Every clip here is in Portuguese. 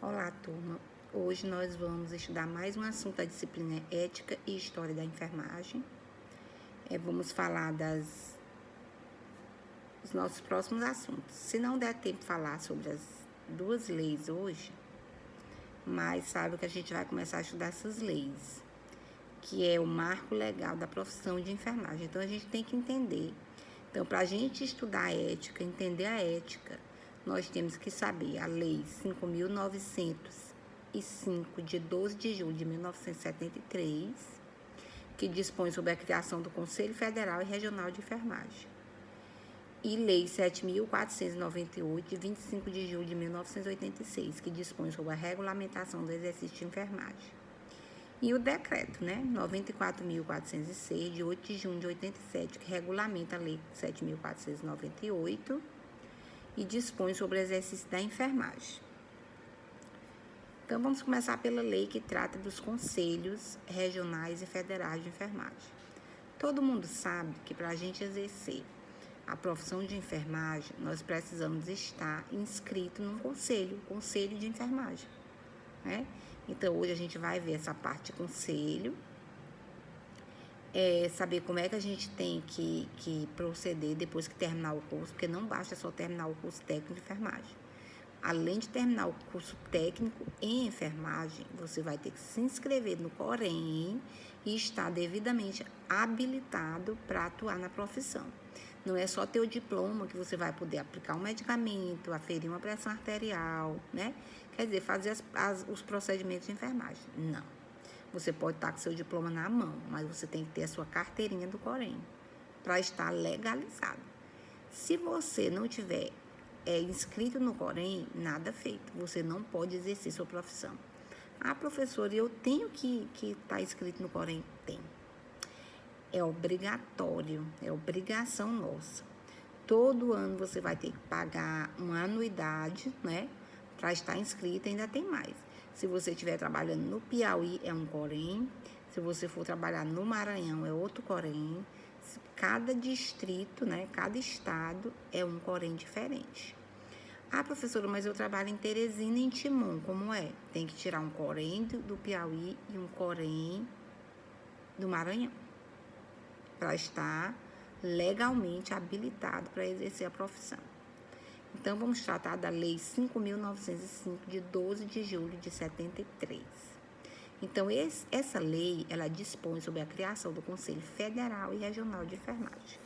Olá, turma. Hoje nós vamos estudar mais um assunto da disciplina Ética e História da Enfermagem. Vamos falar dos nossos próximos assuntos. Se não der tempo de falar sobre as duas leis hoje, mas sabe que a gente vai começar a estudar essas leis, que é o marco legal da profissão de enfermagem. Então, a gente tem que entender. Então, para a gente estudar a ética, entender a ética, nós temos que saber a Lei 5.905, de 12 de julho de 1973, que dispõe sobre a criação do Conselho Federal e Regional de Enfermagem. E Lei 7.498, de 25 de julho de 1986, que dispõe sobre a regulamentação do exercício de enfermagem. E o decreto, 94.406, de 8 de junho de 87, que regulamenta a Lei 7.498 e dispõe sobre o exercício da enfermagem. Então, vamos começar pela lei que trata dos conselhos regionais e federais de enfermagem. Todo mundo sabe que para a gente exercer a profissão de enfermagem, nós precisamos estar inscrito num conselho de enfermagem, né? Então, hoje a gente vai ver essa parte de conselho, saber como é que a gente tem que proceder depois que terminar o curso, porque não basta só terminar o curso técnico de enfermagem. Além de terminar o curso técnico em enfermagem, você vai ter que se inscrever no Corém e estar devidamente habilitado para atuar na profissão. Não é só ter o diploma que você vai poder aplicar um medicamento, aferir uma pressão arterial, né? Quer dizer, fazer os procedimentos de enfermagem. Não. Você pode estar com seu diploma na mão, mas você tem que ter a sua carteirinha do Corém para estar legalizado. Se você não tiver inscrito no Corém, nada feito. Você não pode exercer sua profissão. Ah, professora, eu tenho que estar inscrito no Corém? Tem. É obrigatório, é obrigação nossa. Todo ano você vai ter que pagar uma anuidade, né? Para estar inscrito, ainda tem mais. Se você estiver trabalhando no Piauí, é um Corém. Se você for trabalhar no Maranhão, é outro Corém. Cada distrito, né? Cada estado é um Corém diferente. Ah, professora, mas eu trabalho em Teresina e em Timon, como é? Tem que tirar um Corém do Piauí e um Corém do Maranhão, para estar legalmente habilitado para exercer a profissão. Então, vamos tratar da Lei 5.905, de 12 de julho de 73. Então, essa lei, ela dispõe sobre a criação do Conselho Federal e Regional de Enfermagem.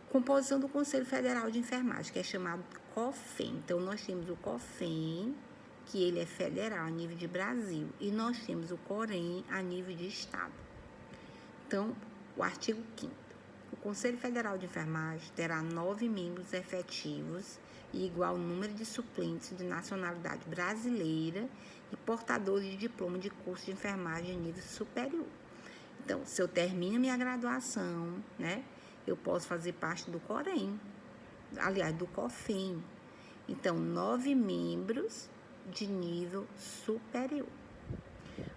Composição do Conselho Federal de Enfermagem, que é chamado COFEN. Então, nós temos o COFEN, que ele é federal a nível de Brasil, e nós temos o Corém a nível de estado. Então, o artigo 5º. O Conselho Federal de Enfermagem terá 9 membros efetivos e igual número de suplentes de nacionalidade brasileira e portadores de diploma de curso de enfermagem em nível superior. Então, se eu termino minha graduação, né, eu posso fazer parte do Corém, aliás, do COFEN. Então, 9 membros de nível superior.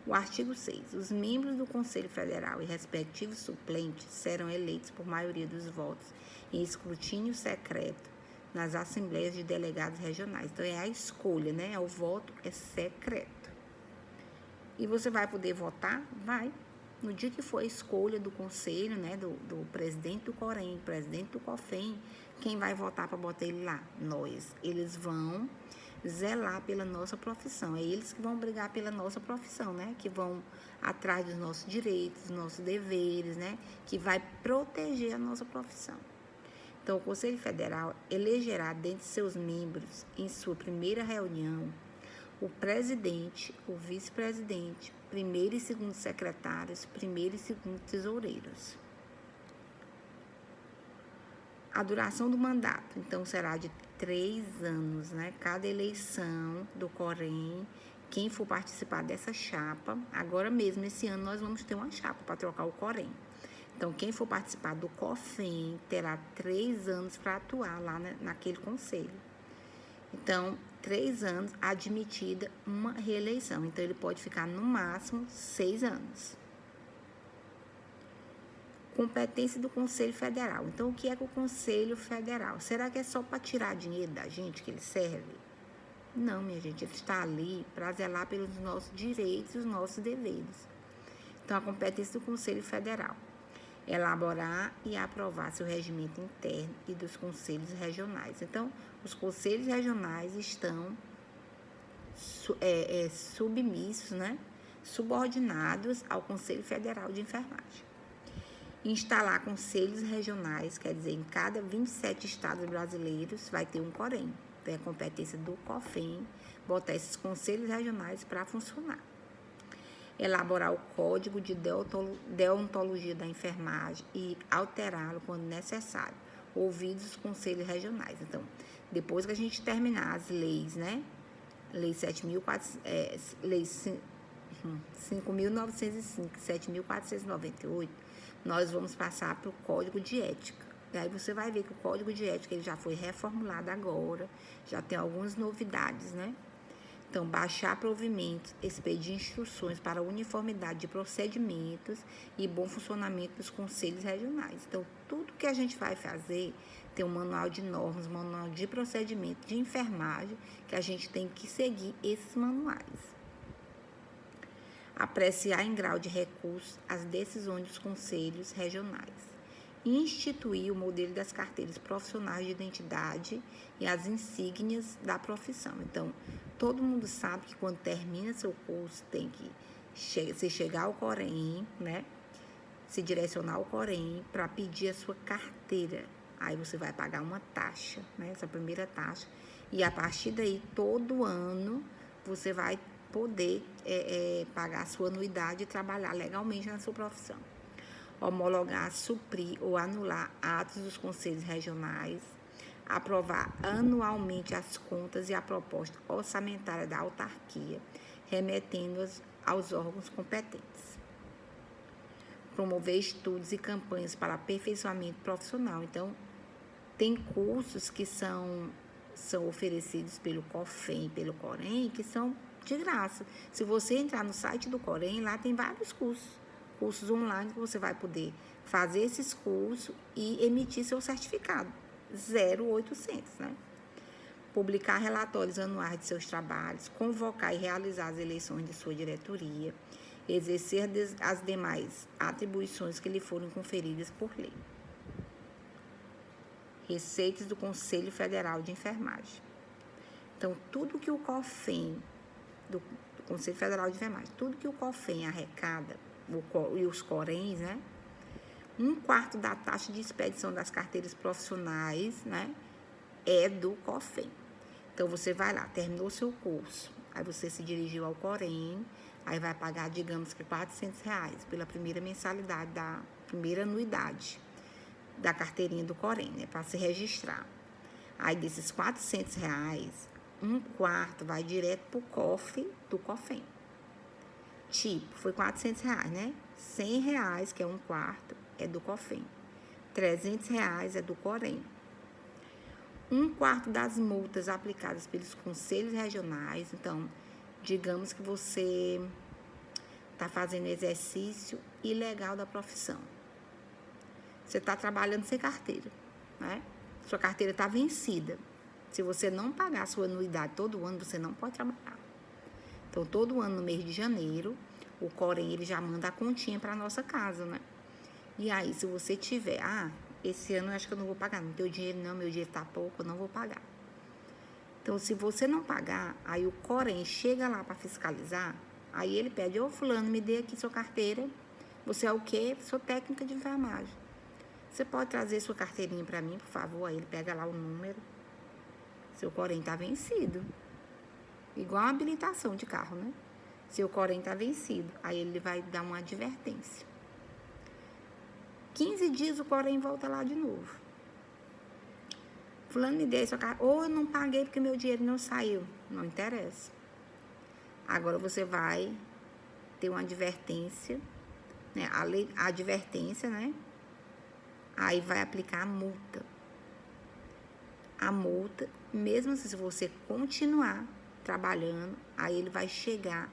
O artigo 6. Os membros do Conselho Federal e respectivos suplentes serão eleitos por maioria dos votos em escrutínio secreto nas assembleias de delegados regionais. Então, é a escolha, né? O voto é secreto. E você vai poder votar? Vai. No dia que for a escolha do conselho, né? Do presidente do Corém, presidente do COFEN, quem vai votar para botar ele lá? Nós. Eles vão zelar pela nossa profissão. É eles que vão brigar pela nossa profissão, né? Que vão atrás dos nossos direitos, dos nossos deveres, né? Que vai proteger a nossa profissão. Então, o Conselho Federal elegerá dentre seus membros, em sua primeira reunião, o presidente, o vice-presidente, primeiro e segundo secretários, primeiro e segundo tesoureiros. A duração do mandato, então, será de 3 anos, né? Cada eleição do Corém, quem for participar dessa chapa, agora mesmo, esse ano, nós vamos ter uma chapa para trocar o Corém. Então, quem for participar do COFEN terá 3 anos para atuar lá naquele conselho. Então, 3 anos, admitida uma reeleição. Então, ele pode ficar no máximo 6 anos. Competência do Conselho Federal. Então, o que é que o Conselho Federal? Será que é só para tirar dinheiro da gente que ele serve? Não, minha gente, ele está ali para zelar pelos nossos direitos e os nossos deveres. Então, a competência do Conselho Federal: elaborar e aprovar seu regimento interno e dos conselhos regionais. Então, os conselhos regionais estão submissos, né? Subordinados ao Conselho Federal de Enfermagem. Instalar conselhos regionais, quer dizer, em cada 27 estados brasileiros vai ter um COREM. Então, é a competência do COFEM botar esses conselhos regionais para funcionar. Elaborar o código de deontologia da enfermagem e alterá-lo quando necessário, ouvidos os conselhos regionais. Então, depois que a gente terminar as leis, né? Lei 5.905, 7.498, nós vamos passar para o Código de Ética. E aí você vai ver que o Código de Ética ele já foi reformulado agora, já tem algumas novidades, né? Então, baixar provimentos, expedir instruções para uniformidade de procedimentos e bom funcionamento dos conselhos regionais. Então, tudo que a gente vai fazer tem um manual de normas, um manual de procedimento de enfermagem, que a gente tem que seguir esses manuais. Apreciar em grau de recurso as decisões dos conselhos regionais. Instituir o modelo das carteiras profissionais de identidade e as insígnias da profissão. Então, todo mundo sabe que quando termina seu curso tem que se chegar ao COREM, né? Se direcionar ao COREM para pedir a sua carteira. Aí você vai pagar uma taxa, né? Essa primeira taxa. E a partir daí, todo ano, você vai poder pagar a sua anuidade e trabalhar legalmente na sua profissão. Homologar, suprir ou anular atos dos conselhos regionais, aprovar anualmente as contas e a proposta orçamentária da autarquia, remetendo-as aos órgãos competentes. Promover estudos e campanhas para aperfeiçoamento profissional. Então, tem cursos que são oferecidos pelo COFEM e pelo COREM que são de graça. Se você entrar no site do COREM, lá tem vários cursos online que você vai poder fazer esses cursos e emitir seu certificado. 0,800, né? Publicar relatórios anuais de seus trabalhos, convocar e realizar as eleições de sua diretoria, exercer as demais atribuições que lhe foram conferidas por lei. Receitas do Conselho Federal de Enfermagem. Então, tudo que o COFEM, do Conselho Federal de Enfermagem, tudo que o COFEM arrecada, e os CORENs, né? 1/4 da taxa de expedição das carteiras profissionais, né? É do COFEM. Então, você vai lá, terminou seu curso, aí você se dirigiu ao COREM, aí vai pagar, digamos que R$400 pela primeira mensalidade, da primeira anuidade da carteirinha do COREM, né? Para se registrar. Aí, desses R$400, 1/4 vai direto para o cofre do COFEM. Tipo, foi R$400, né? R$100, que é 1/4, é do COFEM. R$300 é do COREM. 1/4 das multas aplicadas pelos conselhos regionais. Então, digamos que você está fazendo exercício ilegal da profissão. Você está trabalhando sem carteira, né? Sua carteira está vencida. Se você não pagar a sua anuidade todo ano, você não pode trabalhar. Então, todo ano, no mês de janeiro, o COREM ele já manda a continha para a nossa casa, né? E aí, se você tiver, esse ano eu acho que eu não vou pagar, não tenho dinheiro não, meu dinheiro está pouco, eu não vou pagar. Então, se você não pagar, aí o COREM chega lá para fiscalizar, aí ele pede, fulano, me dê aqui sua carteira, você é o quê? Sou técnica de enfermagem. Você pode trazer sua carteirinha para mim, por favor? Aí ele pega lá o número, seu COREM está vencido. Igual a habilitação de carro, né? Seu COREM está vencido, aí ele vai dar uma advertência. 15 dias o COREM volta lá de novo. Fulano, me dê sua carta. Ou eu não paguei porque meu dinheiro não saiu. Não interessa. Agora você vai ter uma advertência, né? A advertência, né? Aí vai aplicar a multa. A multa, mesmo assim, se você continuar trabalhando, aí ele vai chegar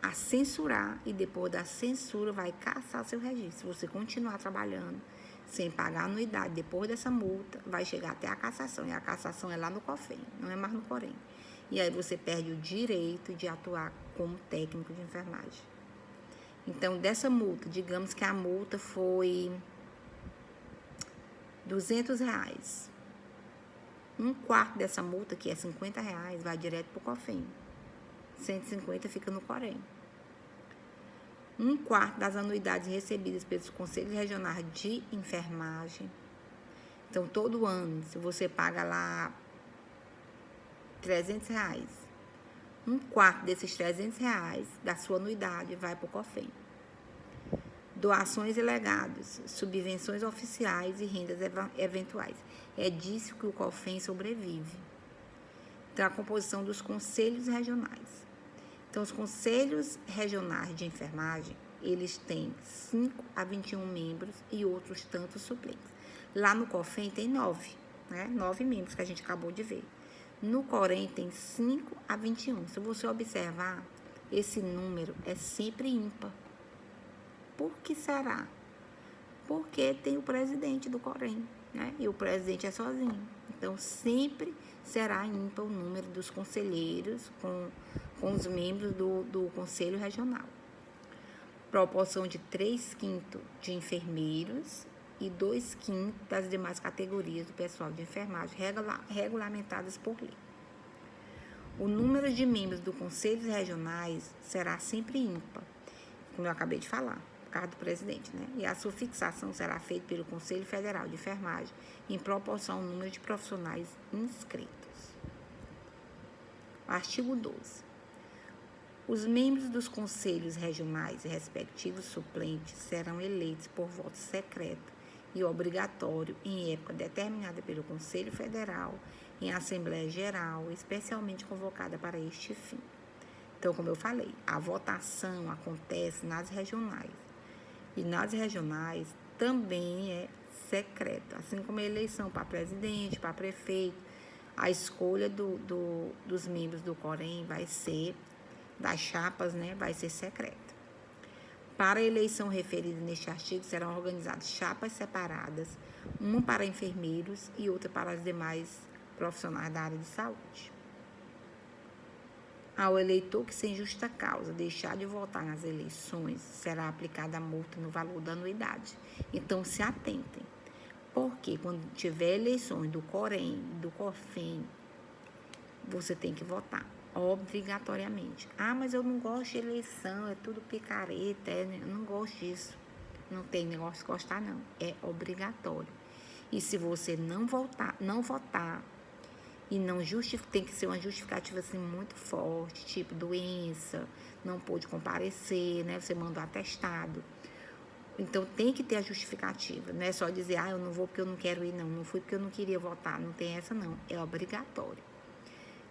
a censurar e depois da censura vai cassar seu registro. Se você continuar trabalhando sem pagar anuidade, depois dessa multa, vai chegar até a cassação. E a cassação é lá no COFEM, não é mais no COREM. e aí você perde o direito de atuar como técnico de enfermagem. Então, dessa multa, digamos que a multa foi R$200. Um quarto dessa multa, que é R$50, vai direto para o COFIN. 150 fica no Corém. Um quarto das anuidades recebidas pelos conselhos regionais de enfermagem. Então, todo ano, se você paga lá R$300, um quarto desses R$300 da sua anuidade vai para o COFIN. Doações e legados, subvenções oficiais e rendas eventuais. É disso que o COFIN sobrevive. Então, a composição dos conselhos regionais. Então, os conselhos regionais de enfermagem, eles têm 5 a 21 membros e outros tantos suplentes. Lá no COFIN tem 9, né? 9 membros que a gente acabou de ver. No Corém tem 5 a 21. Se você observar, esse número é sempre ímpar. Por que será? Porque tem o presidente do Corém, né? E o presidente é sozinho. Então, sempre será ímpar o número dos conselheiros com os membros do Conselho Regional. Proporção de 3/5 de enfermeiros e 2/5 das demais categorias do pessoal de enfermagem regulamentadas por lei. O número de membros dos conselhos regionais será sempre ímpar, como eu acabei de falar, por causa do presidente, né? E a sua fixação será feita pelo Conselho Federal de Enfermagem em proporção ao número de profissionais inscritos. Artigo 12. Os membros dos conselhos regionais e respectivos suplentes serão eleitos por voto secreto e obrigatório em época determinada pelo Conselho Federal em Assembleia Geral, especialmente convocada para este fim. Então, como eu falei, a votação acontece nas regionais. E nas regionais também é secreta, assim como a eleição para presidente, para prefeito, a escolha dos membros do Corém vai ser, das chapas, né, vai ser secreta. Para a eleição referida neste artigo, serão organizadas chapas separadas, uma para enfermeiros e outra para os demais profissionais da área de saúde. Ao eleitor que, sem justa causa, deixar de votar nas eleições, será aplicada a multa no valor da anuidade. Então, se atentem, porque quando tiver eleições do Corém, do COFIN, você tem que votar, obrigatoriamente. Ah, mas eu não gosto de eleição, é tudo picareta, eu não gosto disso. Não tem negócio de gostar, não. É obrigatório. E se você não votar, e não tem que ser uma justificativa assim muito forte, tipo doença, não pôde comparecer, né? Você manda um atestado. Então tem que ter a justificativa, não é só dizer, eu não vou porque eu não quero ir, não fui porque eu não queria votar, não tem essa não, é obrigatório.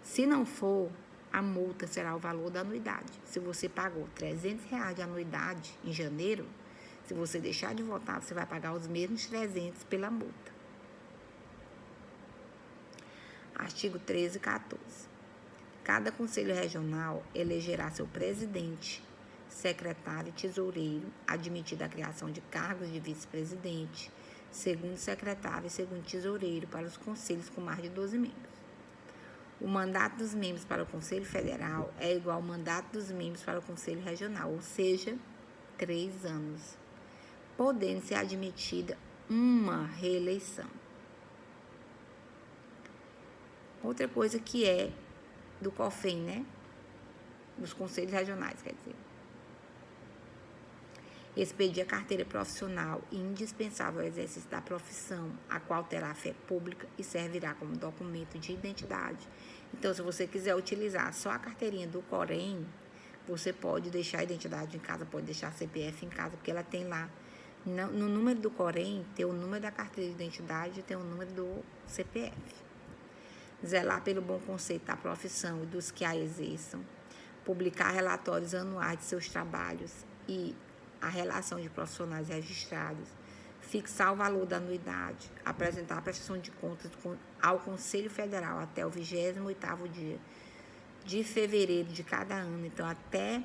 Se não for, a multa será o valor da anuidade. Se você pagou R$300 de anuidade em janeiro, se você deixar de votar, você vai pagar os mesmos 300 pela multa. Artigo 13 e 14. Cada conselho regional elegerá seu presidente, secretário e tesoureiro, admitida a criação de cargos de vice-presidente, segundo secretário e segundo tesoureiro para os conselhos com mais de 12 membros. O mandato dos membros para o Conselho Federal é igual ao mandato dos membros para o Conselho Regional, ou seja, 3 anos, podendo ser admitida uma reeleição. Outra coisa que é do COFIN, né? Dos conselhos regionais, quer dizer. Expedir a carteira profissional e indispensável ao exercício da profissão, a qual terá fé pública e servirá como documento de identidade. Então, se você quiser utilizar só a carteirinha do Corém, você pode deixar a identidade em casa, pode deixar a CPF em casa, porque ela tem lá, no número do Corém, tem o número da carteira de identidade e tem o número do CPF. Zelar pelo bom conceito da profissão e dos que a exerçam, publicar relatórios anuais de seus trabalhos e a relação de profissionais registrados, fixar o valor da anuidade, apresentar a prestação de contas ao Conselho Federal até o 28º dia de fevereiro de cada ano. Então, até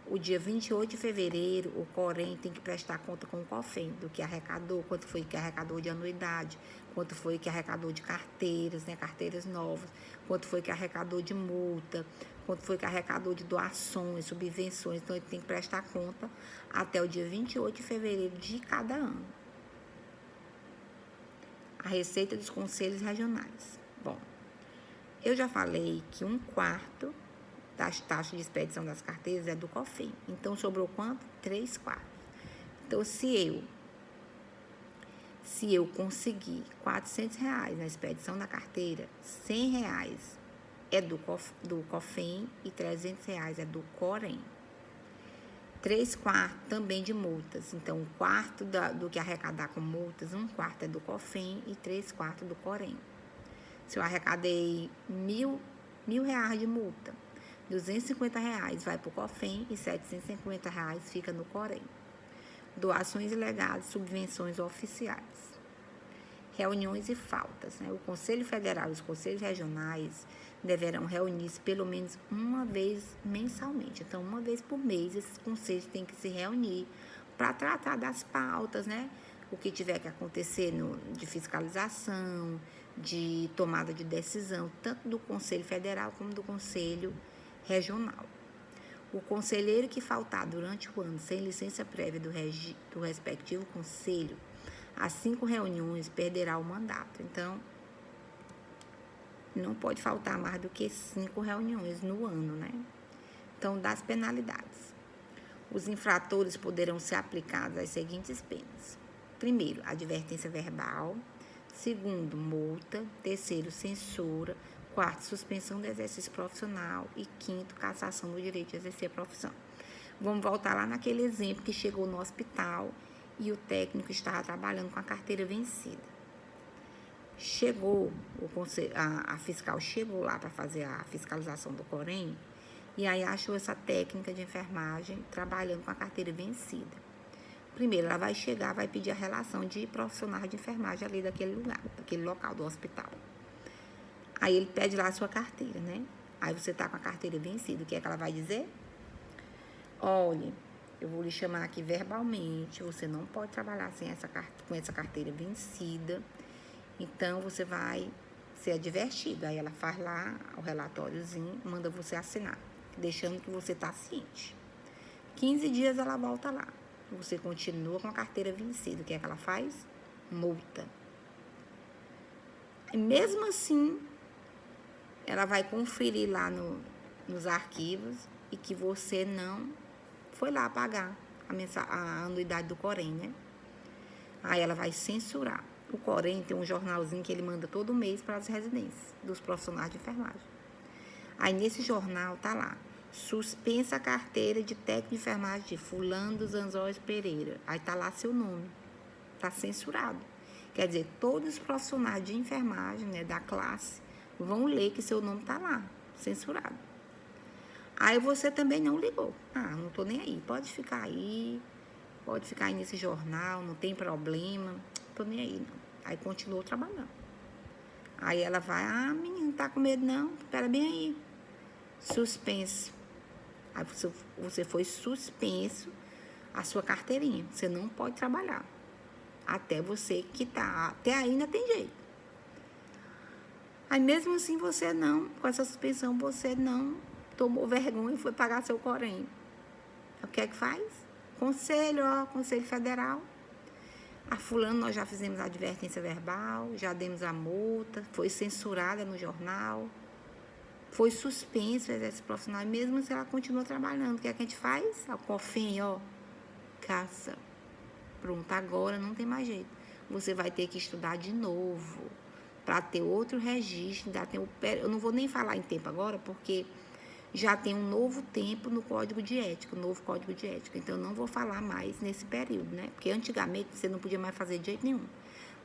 o dia 28 de fevereiro, o Corém tem que prestar conta com o COFIN do que arrecadou, quanto foi que arrecadou de anuidade, quanto foi que arrecadou de carteiras, né, carteiras novas, quanto foi que arrecadou de multa, quanto foi que arrecadou de doações, subvenções. Então, ele tem que prestar conta até o dia 28 de fevereiro de cada ano. A receita dos conselhos regionais. Bom, eu já falei que 1/4 das taxas de expedição das carteiras é do COFINS. Então, sobrou quanto? 3/4. Então, se eu conseguir R$400 na expedição da carteira, R$100 é do COFINS e R$300 é do COREN. 3/4 também de multas. Então, 1/4 do que arrecadar com multas, 1/4 é do COFINS e 3/4 do COREN. Se eu arrecadei R$1.000 de multa, R$250 vai para o COFINS e R$750 fica no COREN. Doações ilegais, subvenções oficiais. Reuniões e faltas, né? O Conselho Federal e os Conselhos Regionais deverão reunir-se pelo menos uma vez mensalmente. Então, uma vez por mês, esses conselhos têm que se reunir para tratar das pautas, né? O que tiver que acontecer de fiscalização, de tomada de decisão, tanto do Conselho Federal como do Conselho Regional. O conselheiro que faltar durante o ano sem licença prévia do respectivo conselho, às 5 reuniões, perderá o mandato. Então, não pode faltar mais do que 5 reuniões no ano, né? Então, das penalidades. Os infratores poderão ser aplicados as seguintes penas. Primeiro, advertência verbal. Segundo, multa. Terceiro, censura. Quarto, suspensão do exercício profissional. E quinto, cassação do direito de exercer a profissão. Vamos voltar lá naquele exemplo que chegou no hospital e o técnico estava trabalhando com a carteira vencida. Chegou, a fiscal chegou lá para fazer a fiscalização do COREN e aí achou essa técnica de enfermagem trabalhando com a carteira vencida. Primeiro, ela vai chegar, vai pedir a relação de profissionais de enfermagem ali daquele lugar, daquele local do hospital. Aí ele pede lá a sua carteira, né? Aí você tá com a carteira vencida, o que é que ela vai dizer? Olhe, eu vou lhe chamar aqui verbalmente, você não pode trabalhar com essa carteira vencida, então você vai ser advertido. Aí ela faz lá o relatóriozinho, manda você assinar, deixando que você tá ciente. 15 dias ela volta lá, você continua com a carteira vencida, o que é que ela faz? Multa. E mesmo assim, ela vai conferir lá nos arquivos e que você não foi lá pagar a anuidade do COREN, né? Aí ela vai censurar. O COREN tem um jornalzinho que ele manda todo mês para as residências dos profissionais de enfermagem. Aí nesse jornal tá lá, suspensa a carteira de técnico de enfermagem de Fulano dos Anzóis Pereira. Aí tá lá seu nome, tá censurado. Quer dizer, todos os profissionais de enfermagem, né, da classe, vão ler que seu nome tá lá, censurado. Aí você também não ligou. Ah, não tô nem aí, pode ficar aí nesse jornal, não tem problema, não tô nem aí não. Aí continuou trabalhando. Aí ela vai, menina, não tá com medo não, espera bem aí. Suspenso. Aí você foi suspenso a sua carteirinha, você não pode trabalhar. Até você quitar, até aí ainda tem jeito. Aí mesmo assim você não, com essa suspensão, você não tomou vergonha e foi pagar seu COREN. O que é que faz? Conselho Federal. A fulano nós já fizemos a advertência verbal, já demos a multa, foi censurada no jornal, foi suspenso o exercício profissional, e mesmo se ela continua trabalhando, o que é que a gente faz? O COFINS, caça. Pronto, agora não tem mais jeito. Você vai ter que estudar de novo para ter outro registro. Eu não vou nem falar em tempo agora, porque já tem um novo tempo no Código de Ética, um novo Código de Ética. Então, eu não vou falar mais nesse período, né? Porque antigamente você não podia mais fazer de jeito nenhum.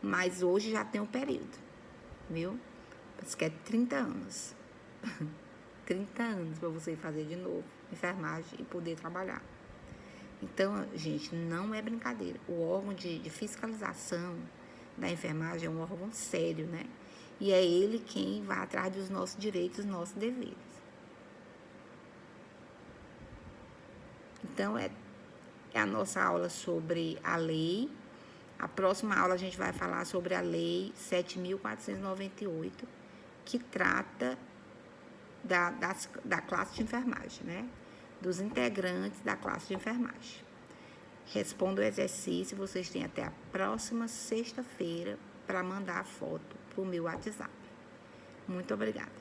Mas hoje já tem um período, viu? Parece que é 30 anos. 30 anos para você fazer de novo enfermagem e poder trabalhar. Então, gente, não é brincadeira. O órgão de fiscalização da enfermagem é um órgão sério, né? E é ele quem vai atrás dos nossos direitos, dos nossos deveres. Então, é a nossa aula sobre a lei A próxima aula a gente vai falar sobre a Lei 7.498, que trata da classe de enfermagem, né? Dos integrantes da classe de enfermagem. Responda o exercício, vocês têm até a próxima sexta-feira para mandar a foto para o meu WhatsApp. Muito obrigada.